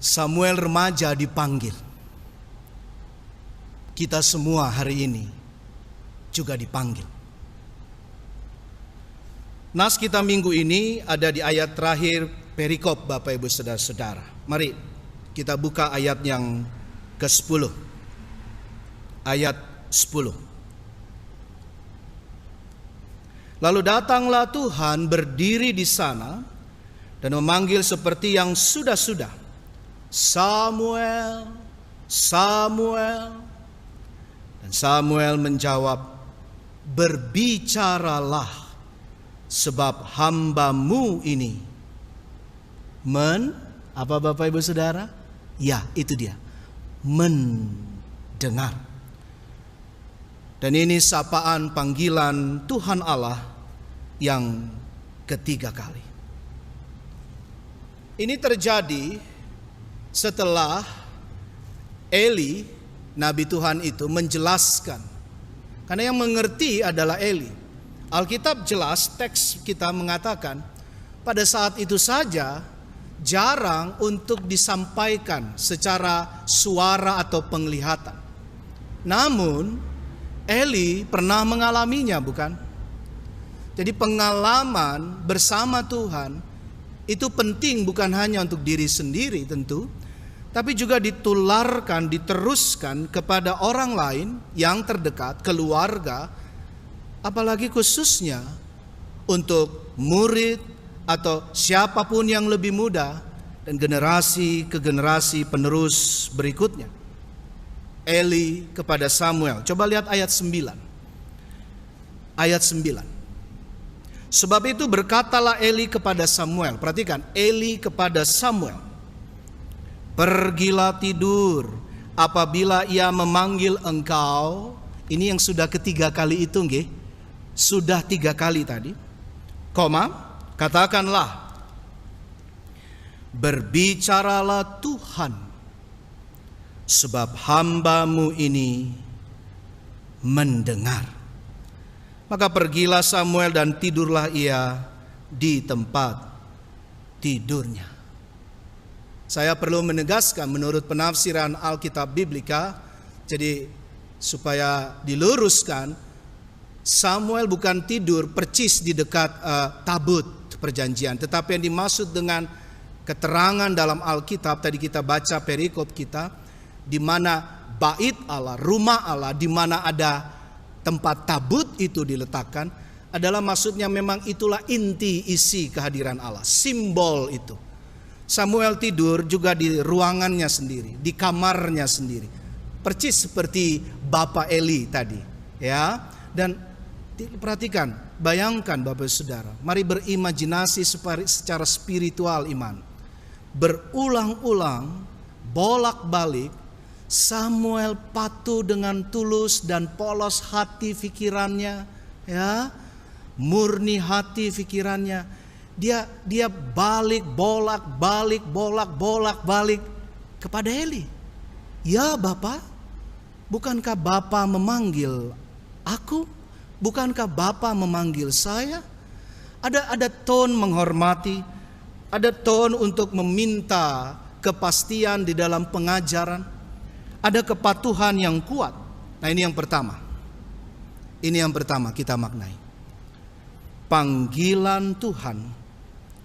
Samuel remaja dipanggil. Kita semua hari ini juga dipanggil. Nas kita minggu ini ada di ayat terakhir perikop, Bapak Ibu Saudara-saudara. Mari kita buka ayat yang ke-10. Ayat 10. Lalu datanglah Tuhan berdiri di sana dan memanggil seperti yang sudah-sudah, Samuel, Samuel. Dan Samuel menjawab, berbicaralah, sebab hambamu ini apa Bapak Ibu Saudara? Ya, itu dia, mendengar. Dan ini sapaan panggilan Tuhan Allah yang ketiga kali. Ini terjadi setelah Eli, Nabi Tuhan itu menjelaskan. Karena yang mengerti adalah Eli. Alkitab jelas, teks kita mengatakan pada saat itu saja jarang untuk disampaikan secara suara atau penglihatan. Namun Eli pernah mengalaminya, bukan? Jadi pengalaman bersama Tuhan itu penting bukan hanya untuk diri sendiri tentu, tapi juga ditularkan, diteruskan kepada orang lain yang terdekat, keluarga, apalagi khususnya untuk murid atau siapapun yang lebih muda dan generasi ke generasi penerus berikutnya. Eli kepada Samuel. Coba lihat ayat 9. Ayat 9. Sebab itu berkatalah Eli kepada Samuel. Perhatikan, Eli kepada Samuel. Pergilah tidur apabila ia memanggil engkau. Ini yang sudah ketiga kali itu, nggih. Sudah 3 kali tadi. Katakanlah, berbicaralah Tuhan, sebab hambamu ini mendengar. Maka pergilah Samuel dan tidurlah ia di tempat tidurnya. Saya perlu menegaskan menurut penafsiran Alkitab Biblika, jadi supaya diluruskan, Samuel bukan tidur percis di dekat tabut perjanjian, tetapi yang dimaksud dengan keterangan dalam Alkitab tadi kita baca perikop kita, di mana bait Allah, rumah Allah, di mana ada tempat tabut itu diletakkan, adalah maksudnya memang itulah inti isi kehadiran Allah, simbol itu. Samuel tidur juga di ruangannya sendiri, di kamarnya sendiri, percis seperti Bapak Eli tadi, ya. Dan perhatikan, bayangkan Bapak Saudara, mari berimajinasi secara spiritual iman. Berulang-ulang, bolak-balik, Samuel patuh dengan tulus dan polos hati pikirannya, ya, murni hati pikirannya. Dia bolak-balik kepada Eli. Ya Bapak, bukankah Bapak memanggil aku? Bukankah Bapak memanggil saya? Ada tone menghormati, ada tone untuk meminta kepastian di dalam pengajaran. Ada kepatuhan yang kuat. Nah, ini yang pertama. Ini yang pertama kita maknai. Panggilan Tuhan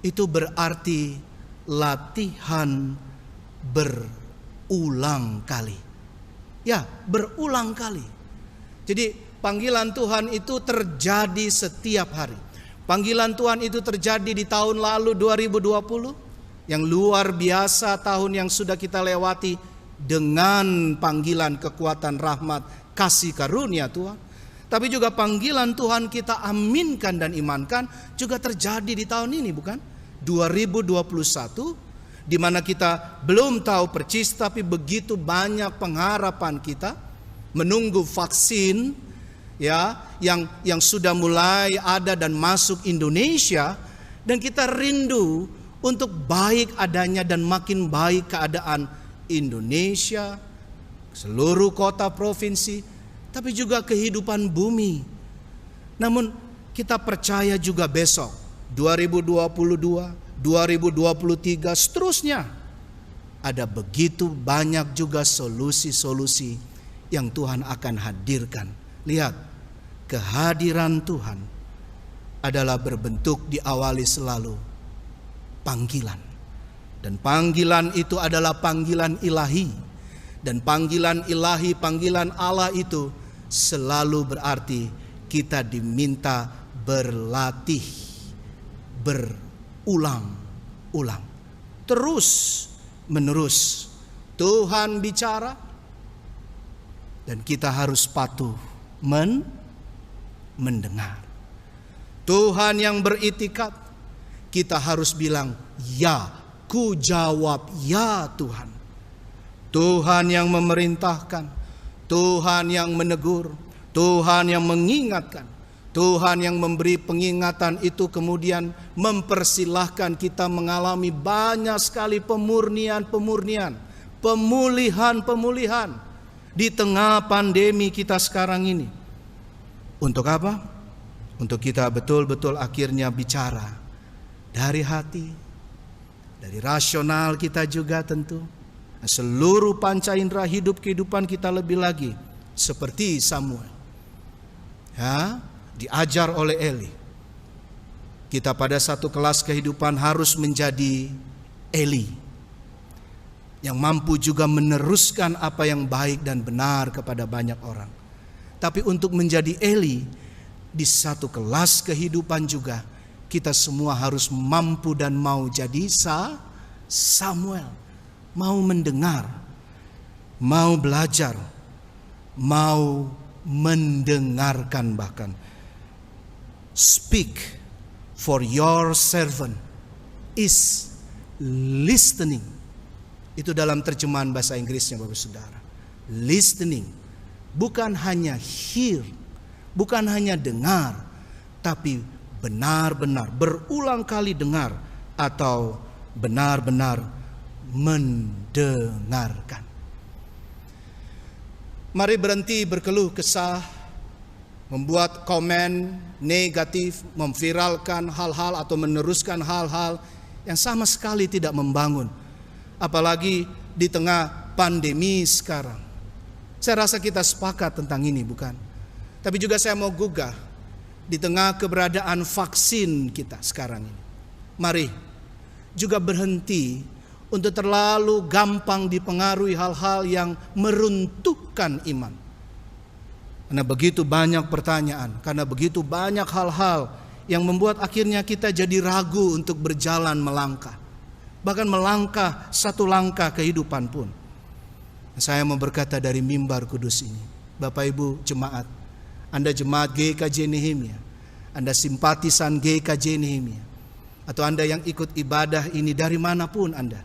itu berarti latihan berulang kali. Ya, berulang kali. Jadi panggilan Tuhan itu terjadi setiap hari. Panggilan Tuhan itu terjadi di tahun lalu 2020. Yang luar biasa tahun yang sudah kita lewati, dengan panggilan kekuatan rahmat kasih karunia Tuhan. Tapi juga panggilan Tuhan kita aminkan dan imankan juga terjadi di tahun ini, bukan? 2021, di mana kita belum tahu persis, tapi begitu banyak pengharapan kita menunggu vaksin, ya, yang sudah mulai ada dan masuk Indonesia, dan kita rindu untuk baik adanya dan makin baik keadaan Indonesia, seluruh kota provinsi, tapi juga kehidupan bumi. Namun kita percaya juga besok 2022, 2023 seterusnya ada begitu banyak juga solusi-solusi yang Tuhan akan hadirkan. Lihat, kehadiran Tuhan adalah berbentuk diawali selalu panggilan. Dan panggilan itu adalah panggilan ilahi. Dan panggilan ilahi, panggilan Allah itu selalu berarti kita diminta berlatih, berulang-ulang, terus menerus. Tuhan bicara dan kita harus patuh mendengar. Tuhan yang beritikat, kita harus bilang ya, ku jawab ya Tuhan. Tuhan yang memerintahkan, Tuhan yang menegur, Tuhan yang mengingatkan, Tuhan yang memberi pengingatan itu kemudian mempersilahkan kita mengalami banyak sekali pemulihan di tengah pandemi kita sekarang ini. Untuk apa? Untuk kita betul-betul akhirnya bicara dari hati, dari rasional kita juga tentu. Seluruh panca indera hidup kehidupan kita lebih lagi seperti Samuel. Ya, diajar oleh Eli. Kita pada satu kelas kehidupan harus menjadi Eli, yang mampu juga meneruskan apa yang baik dan benar kepada banyak orang. Tapi untuk menjadi Eli di satu kelas kehidupan juga, kita semua harus mampu dan mau jadi Samuel. Mau mendengar, mau belajar, mau mendengarkan bahkan. Speak, for your servant is listening. Itu dalam terjemahan bahasa Inggrisnya Bapak Saudara. Listening, bukan hanya hear, bukan hanya dengar, tapi benar-benar berulang kali dengar atau benar-benar mendengarkan. Mari berhenti berkeluh kesah, membuat komen negatif, memviralkan hal-hal atau meneruskan hal-hal yang sama sekali tidak membangun. Apalagi di tengah pandemi sekarang. Saya rasa kita sepakat tentang ini, bukan? Tapi juga saya mau gugah di tengah keberadaan vaksin kita sekarang ini. Mari juga berhenti untuk terlalu gampang dipengaruhi hal-hal yang meruntuhkan iman. Karena begitu banyak pertanyaan, karena begitu banyak hal-hal yang membuat akhirnya kita jadi ragu untuk berjalan melangkah. Bahkan melangkah satu langkah kehidupan pun. Saya mau berkata dari mimbar kudus ini, Bapak Ibu jemaat, Anda jemaat GKJ Nehemia, Anda simpatisan GKJ Nehemia, atau Anda yang ikut ibadah ini dari manapun Anda,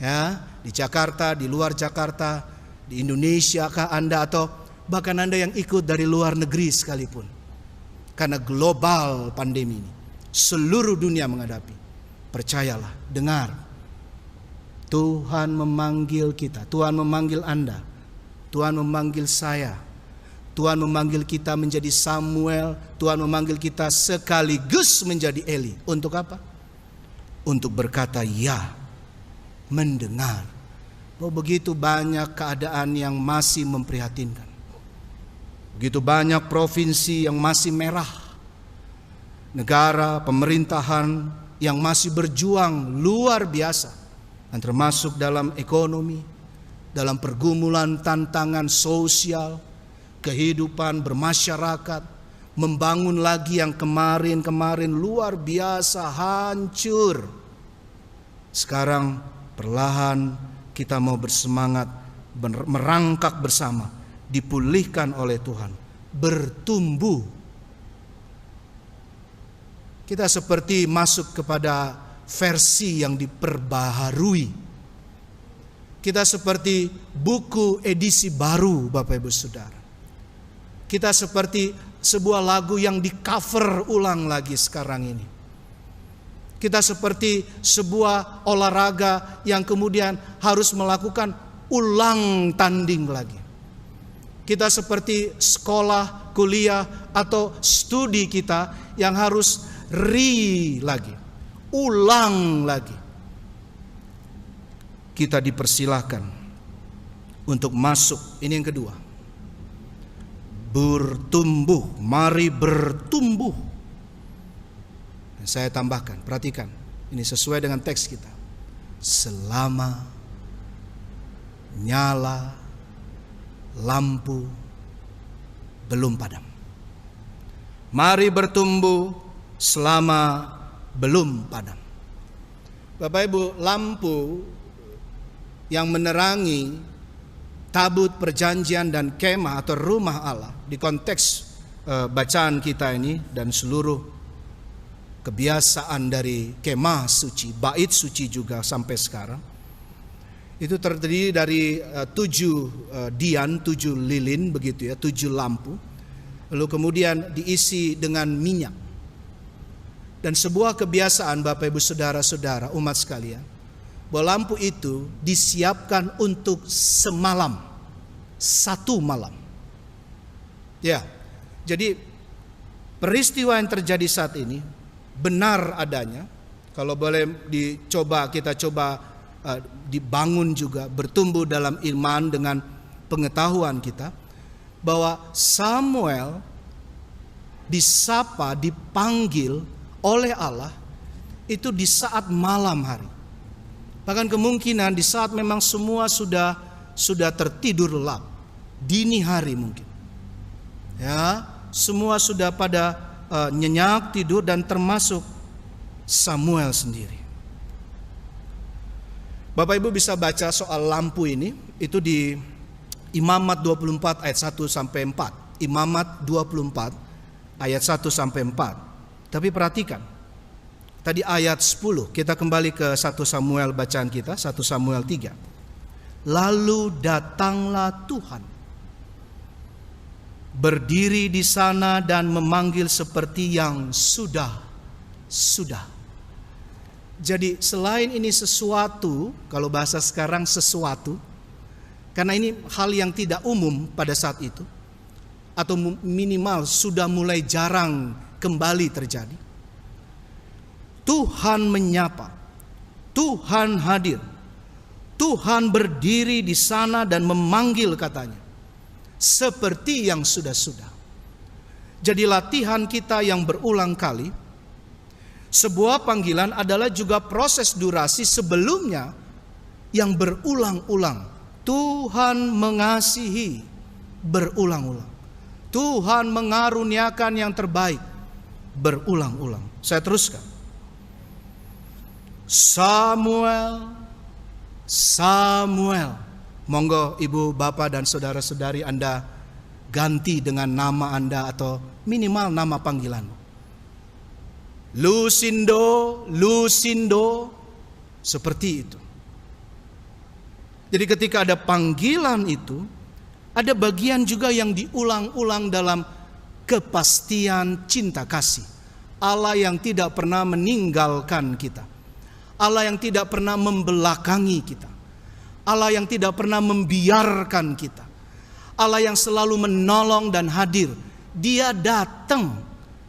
ya, di Jakarta, di luar Jakarta, di Indonesia kah Anda, atau bahkan Anda yang ikut dari luar negeri sekalipun. Karena global pandemi ini, seluruh dunia menghadapi. Percayalah, dengar. Tuhan memanggil kita, Tuhan memanggil Anda, Tuhan memanggil saya, Tuhan memanggil kita menjadi Samuel, Tuhan memanggil kita sekaligus menjadi Eli. Untuk apa? Untuk berkata ya, mendengar. Oh, begitu banyak keadaan yang masih memprihatinkan. Begitu banyak provinsi yang masih merah. Negara, pemerintahan yang masih berjuang luar biasa. Dan termasuk dalam ekonomi, dalam pergumulan tantangan sosial, kehidupan bermasyarakat, membangun lagi yang kemarin-kemarin luar biasa hancur. Sekarang perlahan kita mau bersemangat, merangkak bersama, dipulihkan oleh Tuhan, bertumbuh. Kita seperti masuk kepada versi yang diperbaharui. Kita seperti buku edisi baru, Bapak Ibu Saudara. Kita seperti sebuah lagu yang di cover ulang lagi sekarang ini. Kita seperti sebuah olahraga yang kemudian harus melakukan ulang tanding lagi. Kita seperti sekolah, kuliah, atau studi kita yang harus lagi, ulang lagi. kita dipersilahkan untuk masuk. Ini yang kedua. Bertumbuh, mari bertumbuh. Dan saya tambahkan, perhatikan, ini sesuai dengan teks kita. Selama nyala lampu belum padam. Mari bertumbuh selama belum padam. Bapak Ibu, lampu yang menerangi tabut perjanjian dan kemah atau rumah Allah di konteks bacaan kita ini dan seluruh kebiasaan dari kemah suci, bait suci juga sampai sekarang, itu terdiri dari 7 dian, 7 lilin begitu ya, 7 lampu, lalu kemudian diisi dengan minyak. Dan sebuah kebiasaan Bapak Ibu Saudara-saudara umat sekalian, bahwa lampu itu disiapkan untuk semalam, 1 malam. Ya, jadi peristiwa yang terjadi saat ini benar adanya. Kalau boleh kita coba dibangun juga, bertumbuh dalam iman dengan pengetahuan kita, bahwa Samuel disapa, dipanggil oleh Allah itu di saat malam hari. Bahkan kemungkinan di saat memang semua sudah tertidur lelap, dini hari mungkin. Ya, semua sudah pada nyenyak tidur dan termasuk Samuel sendiri. Bapak Ibu bisa baca soal lampu ini itu di Imamat 24 ayat 1 sampai 4. Imamat 24 ayat 1 sampai 4. Tapi perhatikan, tadi ayat 10, kita kembali ke 1 Samuel bacaan kita, 1 Samuel 3. Lalu datanglah Tuhan, berdiri di sana dan memanggil seperti yang sudah. Jadi selain ini sesuatu, kalau bahasa sekarang sesuatu, karena ini hal yang tidak umum pada saat itu, atau minimal sudah mulai jarang kembali terjadi. Tuhan menyapa, Tuhan hadir, Tuhan berdiri di sana dan memanggil katanya, seperti yang sudah-sudah. Jadi latihan kita yang berulang kali, sebuah panggilan adalah juga proses durasi sebelumnya yang berulang-ulang. Tuhan mengasihi berulang-ulang. Tuhan mengaruniakan yang terbaik berulang-ulang. Saya teruskan. Samuel. Monggo ibu, bapak dan saudara-saudari Anda ganti dengan nama Anda atau minimal nama panggilan. Lusindo, seperti itu. Jadi ketika ada panggilan itu, ada bagian juga yang diulang-ulang dalam kepastian cinta kasih. Allah yang tidak pernah meninggalkan kita. Allah yang tidak pernah membelakangi kita. Allah yang tidak pernah membiarkan kita. Allah yang selalu menolong dan hadir. Dia datang.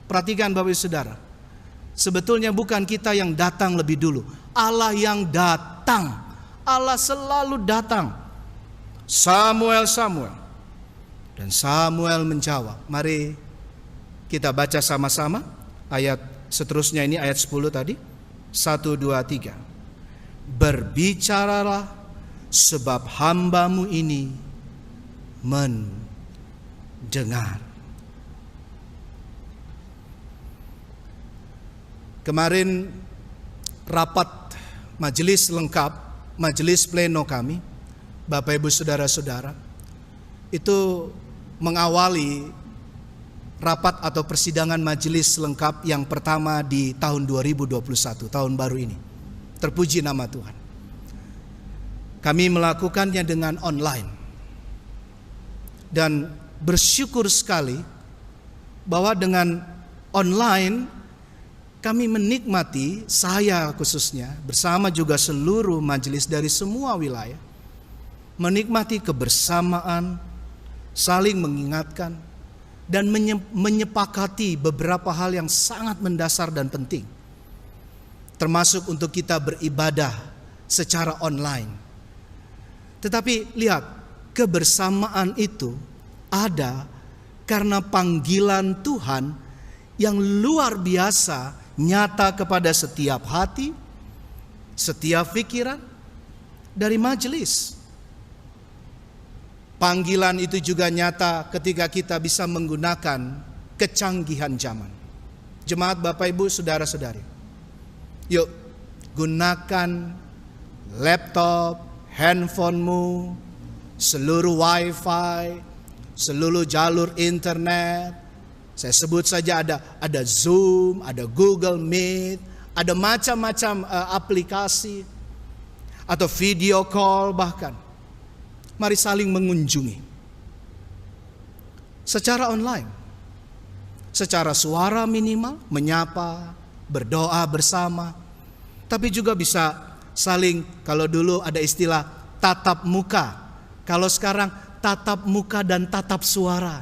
Perhatikan Bapak Ibu Saudara. Sebetulnya bukan kita yang datang lebih dulu. Allah yang datang. Allah selalu datang. Samuel. Dan Samuel menjawab. Mari kita baca sama-sama ayat seterusnya ini, ayat 10 tadi. 1, 2, 3. Berbicaralah sebab hambamu ini mendengar. Kemarin rapat majelis lengkap, majelis pleno kami, Bapak Ibu Saudara-saudara, itu mengawali rapat atau persidangan majelis lengkap yang pertama di tahun 2021, tahun baru ini. Terpuji nama Tuhan. Kami melakukannya dengan online. Dan bersyukur sekali bahwa dengan online kami menikmati, saya khususnya bersama juga seluruh majelis dari semua wilayah, menikmati kebersamaan, saling mengingatkan, dan menyepakati beberapa hal yang sangat mendasar dan penting. Termasuk untuk kita beribadah secara online. Tetapi lihat, kebersamaan itu ada karena panggilan Tuhan yang luar biasa nyata kepada setiap hati, setiap pikiran dari majelis. Panggilan itu juga nyata ketika kita bisa menggunakan kecanggihan zaman. Jemaat Bapak Ibu, saudara-saudari, yuk gunakan laptop, handphonemu, seluruh wifi, seluruh jalur internet. Saya sebut saja ada Zoom, ada Google Meet, ada macam-macam aplikasi atau video call bahkan. Mari saling mengunjungi secara online, secara suara minimal, menyapa, berdoa bersama. Tapi juga bisa saling, kalau dulu ada istilah tatap muka, kalau sekarang tatap muka dan tatap suara.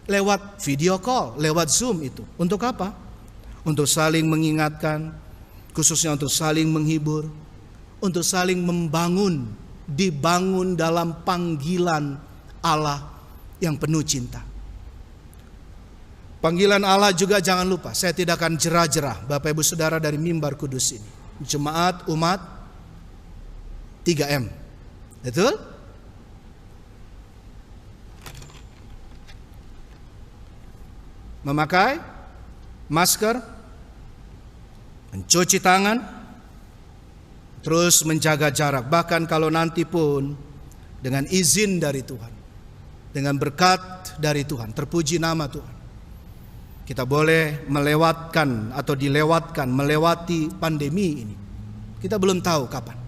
Lewat video call, lewat Zoom itu. Untuk apa? Untuk saling mengingatkan, khususnya untuk saling menghibur, untuk saling membangun, dibangun dalam panggilan Allah yang penuh cinta. Panggilan Allah juga jangan lupa, saya tidak akan jerah-jerah Bapak Ibu Saudara dari mimbar kudus ini. Jemaat umat 3M. Betul? Memakai masker, mencuci tangan, terus menjaga jarak. Bahkan kalau nanti pun dengan izin dari Tuhan, dengan berkat dari Tuhan, terpuji nama Tuhan, kita boleh melewatkan atau dilewatkan, melewati pandemi ini. Kita belum tahu kapan.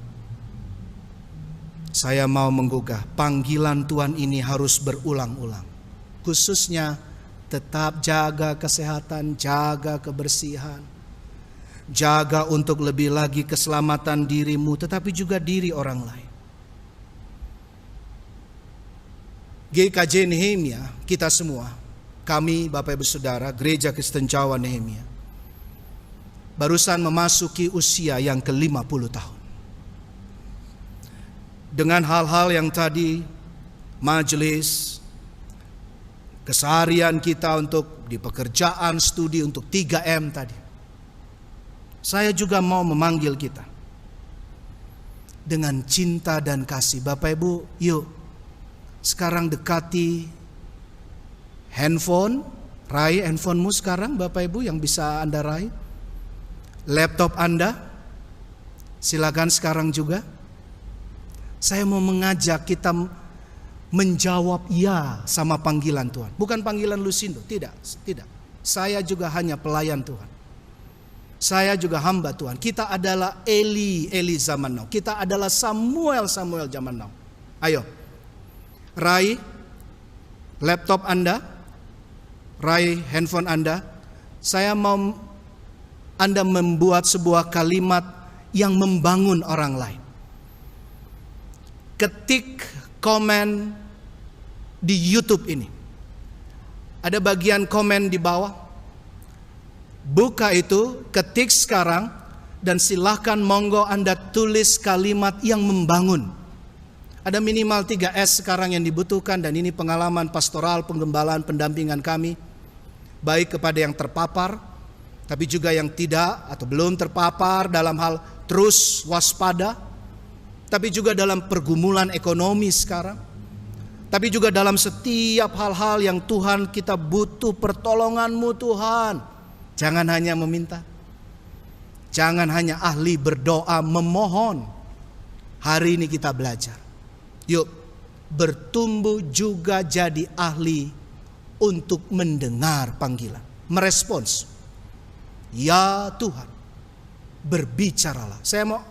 Saya mau menggugah panggilan Tuhan ini harus berulang-ulang. Khususnya tetap jaga kesehatan, jaga kebersihan, jaga untuk lebih lagi keselamatan dirimu, tetapi juga diri orang lain. GKJ Nehemia, kita semua, kami Bapak Ibu Saudara, Gereja Kristen Jawa Nehemia, barusan memasuki usia yang ke-50 tahun. Dengan hal-hal yang tadi, majelis, keseharian kita untuk di pekerjaan, studi, untuk 3M tadi. Saya juga mau memanggil kita dengan cinta dan kasih. Bapak Ibu, yuk sekarang dekati handphone, raih handphonemu sekarang Bapak Ibu yang bisa Anda raih. Laptop Anda, silakan sekarang juga. Saya mau mengajak kita menjawab ya sama panggilan Tuhan. Bukan panggilan Lusindo, tidak. Saya juga hanya pelayan Tuhan. Saya juga hamba Tuhan. Kita adalah Eli zaman now. Kita adalah Samuel zaman now. Ayo, raih laptop Anda, raih handphone Anda. Saya mau Anda membuat sebuah kalimat yang membangun orang lain. Ketik komen di YouTube ini. Ada bagian komen di bawah. Buka itu, ketik sekarang, dan silahkan monggo Anda tulis kalimat yang membangun. Ada minimal 3S sekarang yang dibutuhkan, dan ini pengalaman pastoral, penggembalaan, pendampingan kami. Baik kepada yang terpapar, tapi juga yang tidak atau belum terpapar dalam hal terus waspada. Tapi juga dalam pergumulan ekonomi sekarang. Tapi juga dalam setiap hal-hal yang Tuhan kita butuh pertolongan-Mu Tuhan. Jangan hanya meminta. Jangan hanya ahli berdoa memohon. Hari ini kita belajar. Yuk bertumbuh juga jadi ahli untuk mendengar panggilan. Merespons. Ya Tuhan, berbicaralah. Saya mau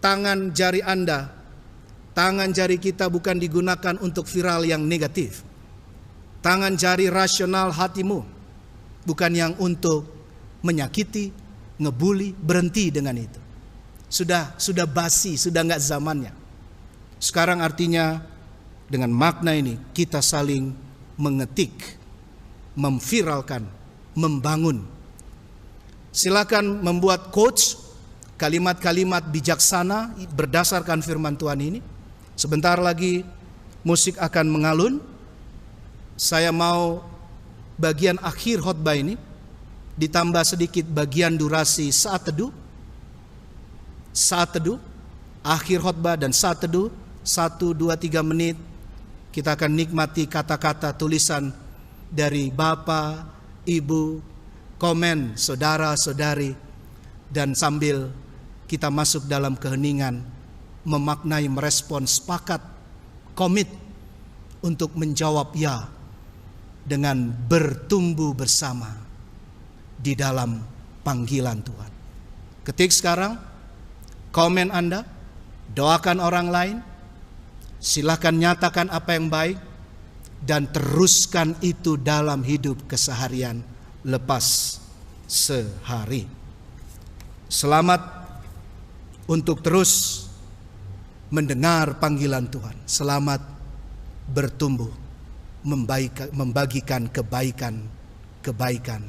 tangan jari Anda, tangan jari kita bukan digunakan untuk viral yang negatif. Tangan jari rasional hatimu, bukan yang untuk menyakiti, ngebully. Berhenti dengan itu. Sudah basi, sudah nggak zamannya. Sekarang artinya dengan makna ini kita saling mengetik, memviralkan, membangun. Silakan membuat quotes, kalimat-kalimat bijaksana berdasarkan firman Tuhan ini. Sebentar lagi musik akan mengalun. Saya mau bagian akhir khotbah ini ditambah sedikit bagian durasi saat teduh. Saat teduh, akhir khotbah dan saat teduh, 1, 2, 3 menit. Kita akan nikmati kata-kata tulisan dari Bapak, Ibu, komen saudara-saudari, dan sambil kita masuk dalam keheningan, memaknai, merespon, sepakat, komit untuk menjawab ya dengan bertumbuh bersama di dalam panggilan Tuhan. Ketik sekarang, komen Anda, doakan orang lain, silakan nyatakan apa yang baik, dan teruskan itu dalam hidup keseharian lepas sehari. Selamat untuk terus mendengar panggilan Tuhan. Selamat bertumbuh, membagikan kebaikan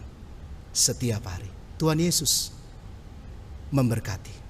setiap hari. Tuhan Yesus memberkati.